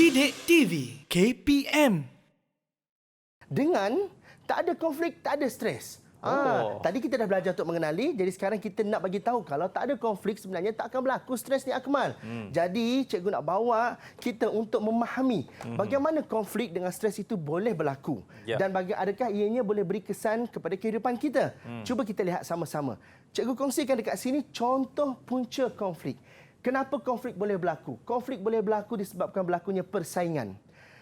Didik TV KPM. Dengan tak ada konflik, tak ada stres. Tadi kita dah belajar untuk mengenali, jadi sekarang kita nak bagi tahu kalau tak ada konflik sebenarnya tak akan berlaku stres ni, Akmal. Jadi cikgu nak bawa kita untuk memahami bagaimana konflik dengan stres itu boleh berlaku dan adakah ianya boleh beri kesan kepada kehidupan kita. Cuba kita lihat sama-sama. Cikgu kongsikan dekat sini contoh punca konflik. Kenapa konflik boleh berlaku? Konflik boleh berlaku disebabkan berlakunya persaingan.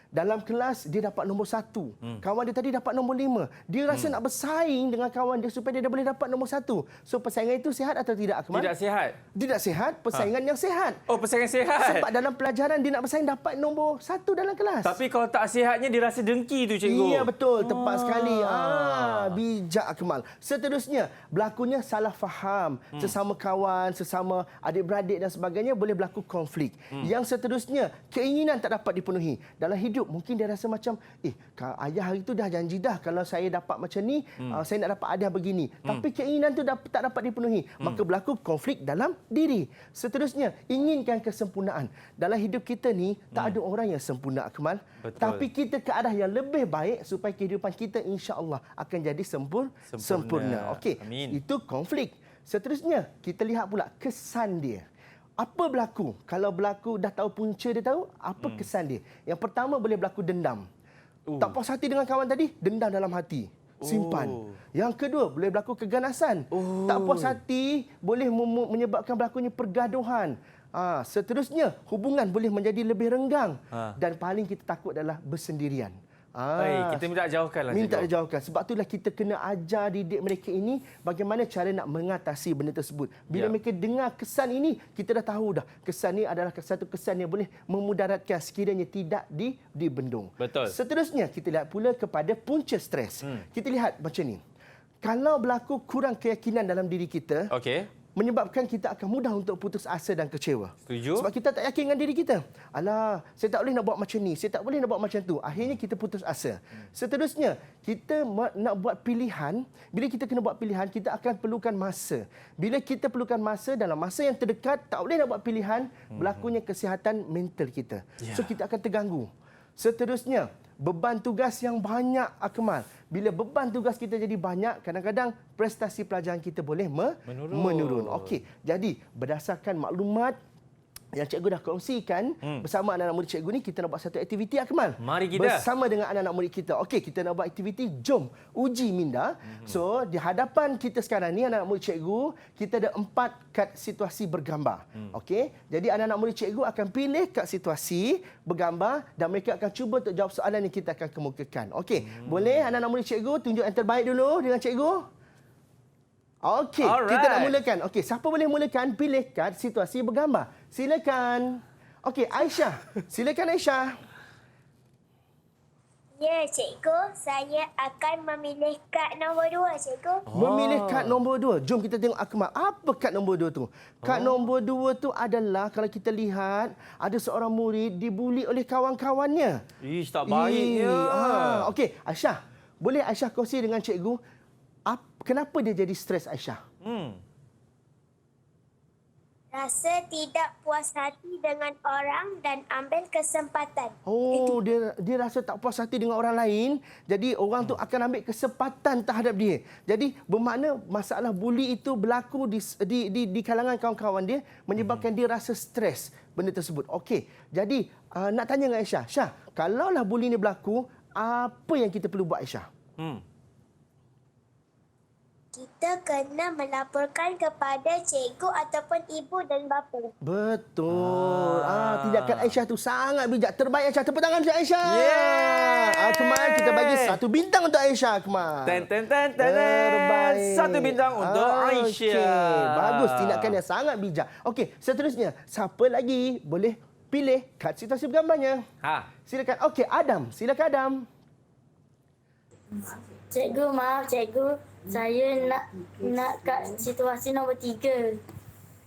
Dalam kelas, dia dapat nombor 1. Kawan dia tadi dapat nombor 5. Dia rasa nak bersaing dengan kawan dia supaya dia boleh dapat nombor 1. So, persaingan itu sihat atau tidak, Akmal? Tidak sihat. Tidak sihat, persaingan yang sihat. Oh, persaingan sihat. Sebab dalam pelajaran, dia nak bersaing dapat nombor 1 dalam kelas. Tapi kalau tak sihatnya, dia rasa dengki tu, cikgu. Ya, betul. Tepat sekali. Bijak, Akmal. Seterusnya, berlakunya salah faham. Sesama kawan, sesama adik-beradik dan sebagainya, boleh berlaku konflik. Yang seterusnya, keinginan tak dapat dipenuhi. Dalam hidup, mungkin dia rasa macam, ayah hari tu dah janji dah kalau saya dapat macam ni, saya nak dapat hadiah begini. Tapi keinginan tu tak dapat dipenuhi. Maka berlaku konflik dalam diri. Seterusnya, inginkan kesempurnaan. Dalam hidup kita ni, tak ada orang yang sempurna, Akmal. Betul. Tapi kita ke arah yang lebih baik supaya kehidupan kita insya-Allah akan jadi sempurna. Okey, itu konflik. Seterusnya, kita lihat pula kesan dia. Apa berlaku? Kalau berlaku, dah tahu punca dia tahu, apa kesan dia? Yang pertama boleh berlaku dendam. Tak puas hati dengan kawan tadi, dendam dalam hati. Simpan. Yang kedua, boleh berlaku keganasan. Tak puas hati, boleh menyebabkan berlakunya pergaduhan. Seterusnya, hubungan boleh menjadi lebih renggang. Dan paling kita takut adalah bersendirian. Baik, kita minta jauhkanlah. Minta dijauhkan. Sebab itulah kita kena ajar didik mereka ini bagaimana cara nak mengatasi benda tersebut. Bila mereka dengar kesan ini, kita dah tahu dah. Kesan ini adalah satu kesan yang boleh memudaratkan sekiranya tidak dibendung. Betul. Seterusnya, kita lihat pula kepada punca stres. Kita lihat macam ni. Kalau berlaku kurang keyakinan dalam diri kita, menyebabkan kita akan mudah untuk putus asa dan kecewa. Setuju. Sebab kita tak yakin dengan diri kita. Alah, saya tak boleh nak buat macam ni, saya tak boleh nak buat macam tu. Akhirnya kita putus asa. Seterusnya, kita nak buat pilihan. Bila kita kena buat pilihan, kita akan perlukan masa. Bila kita perlukan masa, dalam masa yang terdekat, tak boleh nak buat pilihan, berlakunya kesihatan mental kita. So, kita akan terganggu. Seterusnya, beban tugas yang banyak, Akmal. Bila beban tugas kita jadi banyak, kadang-kadang prestasi pelajaran kita boleh menurun. Okey, jadi berdasarkan maklumat yang cikgu dah kongsikan bersama anak-anak murid cikgu ni, kita nak buat satu aktiviti, Akmal. Mari kita. Bersama dengan anak-anak murid kita. Okey, kita nak buat aktiviti Jom Uji Minda. So, di hadapan kita sekarang ni, anak-anak murid cikgu, kita ada 4 kad situasi bergambar. Okey, jadi anak-anak murid cikgu akan pilih kad situasi bergambar dan mereka akan cuba untuk jawab soalan yang kita akan kemukakan. Okey, boleh anak-anak murid cikgu tunjuk yang terbaik dulu dengan cikgu? Okey, kita nak mulakan. Okey, siapa boleh mulakan? Pilih kad situasi bergambar. Silakan. Okey, Aisyah. Silakan, Aisyah. Ya, cikgu. Saya akan memilih kad nombor 2, cikgu. Memilih kad nombor 2. Jom kita tengok, Akmal. Apa kad nombor 2 tu? Kad nombor 2 tu adalah, kalau kita lihat, ada seorang murid dibuli oleh kawan-kawannya. Ish, tak baiknya. Okey, Aisyah. Boleh Aisyah kongsi dengan cikgu, kenapa dia jadi stres, Aisyah? Rasa tidak puas hati dengan orang dan ambil kesempatan. Oh, dia rasa tak puas hati dengan orang lain. Jadi orang tu akan ambil kesempatan terhadap dia. Jadi bermakna masalah buli itu berlaku di kalangan kawan-kawan dia, menyebabkan dia rasa stres benda tersebut. Okey. Jadi nak tanya dengan Aisyah. Syah, kalaulah buli ni berlaku, apa yang kita perlu buat, Aisyah? Kita kena melaporkan kepada cikgu ataupun ibu dan bapa. Betul. Tindakan Aisyah tu sangat bijak. Terbaik, Aisyah. Tepuk tangan untuk Aisyah. Akmal, kita bagi 1 bintang untuk Aisyah, Akmal. Terbaik. 1 bintang untuk Aisyah. Okey, bagus. Tindakan yang sangat bijak. Okey, seterusnya. Siapa lagi boleh pilih kad situasi bergambarnya? Silakan. Okey, Adam. Silakan, Adam. Cikgu, maaf cikgu. Saya nak kat situasi nombor 3.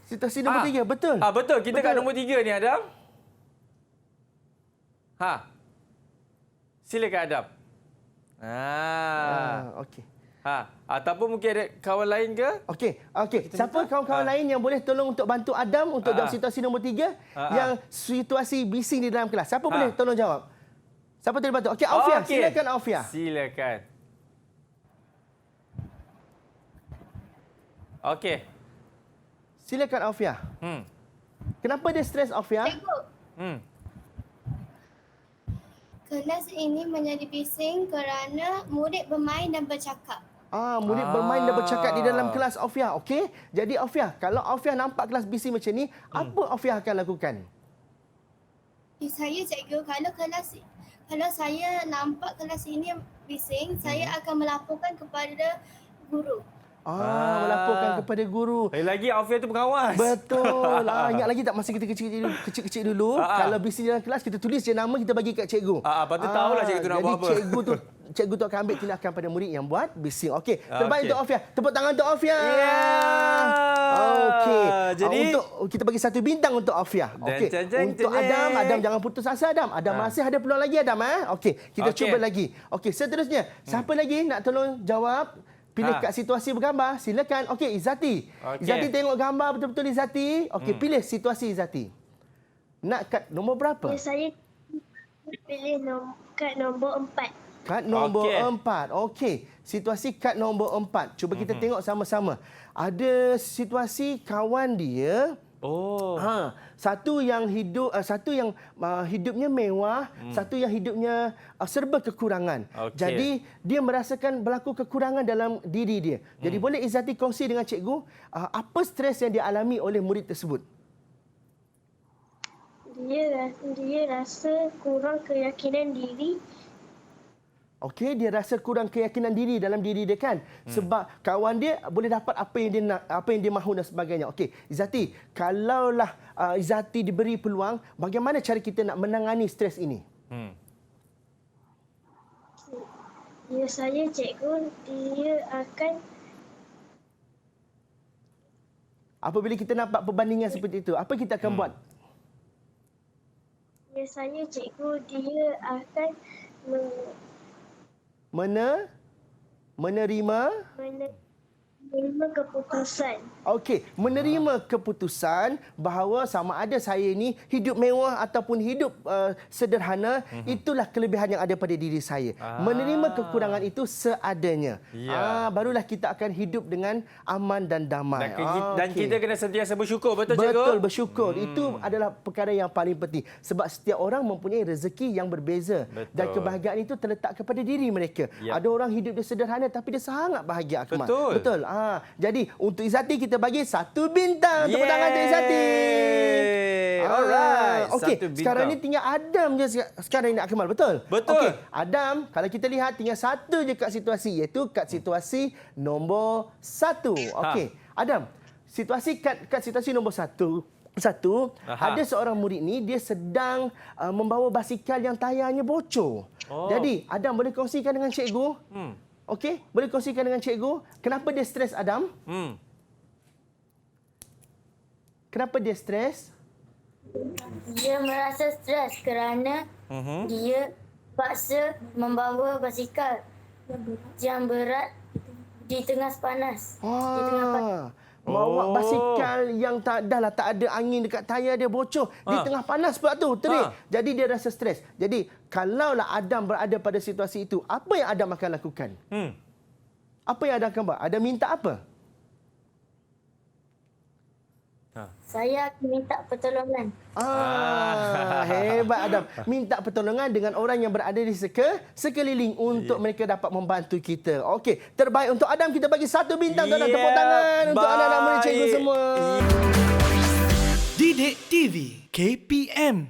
Situasi nombor 3, betul? Betul. Kita kat nombor 3 ni, Adam. Silakan, Adam. Okey. Ataupun mungkin ada kawan lain ke? Okey. Siapa kawan-kawan lain yang boleh tolong untuk bantu Adam untuk jawab situasi nombor 3 yang situasi bising di dalam kelas? Siapa boleh tolong jawab? Siapa boleh bantu? Okey, Aufia. Silakan Aufia. Silakan. Okey. Silakan Aufia. Kenapa dia stres Aufia? Cikgu, kelas ini menjadi bising kerana murid bermain dan bercakap. Murid bermain dan bercakap di dalam kelas Aufia. Okey. Jadi Aufia, kalau Aufia nampak kelas bising macam ni, apa Aufia akan lakukan? Saya cikgu, kalau saya nampak kelas ini bising, saya akan melaporkan kepada guru. Melaporkan kepada guru. Lagi Aufia tu pengawas. Betul. Ingat lagi tak masa kita kecil-kecil dulu, kalau bising dalam kelas kita tulis je nama, kita bagi kat cikgu. Patut tahulah cikgu tu nak buat apa. Jadi cikgu tu akan ambil tindakan pada murid yang buat bising. Okey, terbaik untuk Aufia. Tepuk tangan untuk Aufia. Okey. Jadi untuk kita bagi 1 bintang untuk Aufia. Okey. Untuk Adam jangan putus asa Adam. Adam masih ada peluang lagi Adam Okey, kita cuba lagi. Okey, seterusnya. Siapa lagi nak tolong jawab? Pilih kat situasi bergambar. Silakan. Okey, Izzati. Izzati tengok gambar betul-betul Izzati. Okey, pilih situasi Izzati. Nak kad nombor berapa? Saya pilih kad nombor 4. Kad nombor 4. Okey. Situasi kad nombor 4. Cuba kita tengok sama-sama. Ada situasi kawan dia. Satu yang hidupnya mewah, satu yang hidupnya serba kekurangan. Jadi dia merasakan berlaku kekurangan dalam diri dia. Jadi boleh Izzati kongsi dengan cikgu apa stres yang dialami oleh murid tersebut? Dia rasa kurang keyakinan diri. Okey, dia rasa kurang keyakinan diri dalam diri dia kan. Sebab kawan dia boleh dapat apa yang dia nak, apa yang dia mahu dan sebagainya. Okey, Izzati, kalaulah Izzati diberi peluang, bagaimana cara kita nak menangani stres ini? Ya, saya cikgu, dia akan apabila kita nampak perbandingan seperti itu, apa kita akan buat? Ya, saya cikgu, dia akan menerima keputusan. Okey, menerima keputusan bahawa sama ada saya ini hidup mewah ataupun hidup sederhana, itulah kelebihan yang ada pada diri saya. Menerima kekurangan itu seadanya. Barulah kita akan hidup dengan aman dan damai. Dan kita kena sentiasa bersyukur, betul cikgu? Betul, bersyukur. Itu adalah perkara yang paling penting. Sebab setiap orang mempunyai rezeki yang berbeza. Dan kebahagiaan itu terletak kepada diri mereka. Ada orang hidup dia sederhana tapi dia sangat bahagia, Akmal. Betul. Jadi untuk Izzati kita bagi 1 bintang. Tepuk tangan untuk Izzati. Alright. Okey, sekarang ni tinggal Adam je sekarang ini, Akmal. Betul? Betul. Okey, Adam, kalau kita lihat tinggal 1 je kat situasi, iaitu kat situasi nombor 1. Okey, Adam, kat situasi nombor 1. Ada seorang murid ni, dia sedang membawa basikal yang tayarnya bocor. Jadi, Adam boleh kongsikan dengan cikgu? Okey, boleh kongsikan dengan cikgu kenapa dia stres, Adam? Kenapa dia stres? Dia merasa stres kerana dia paksa membawa basikal yang berat di tengah panas. Bawa basikal yang tak ada angin dekat tayar dia bocor di tengah panas pula tu, terik. Jadi dia rasa stres. Jadi kalaulah Adam berada pada situasi itu, apa yang Adam akan lakukan? Apa yang Adam akan buat? Adam minta apa? Saya akan minta pertolongan. Hebat Adam. Minta pertolongan dengan orang yang berada di sekeliling untuk mereka dapat membantu kita. Okey, terbaik untuk Adam, kita bagi 1 bintang. Tepuk tangan untuk anak-anak murid cikgu semua. Didik TV KPM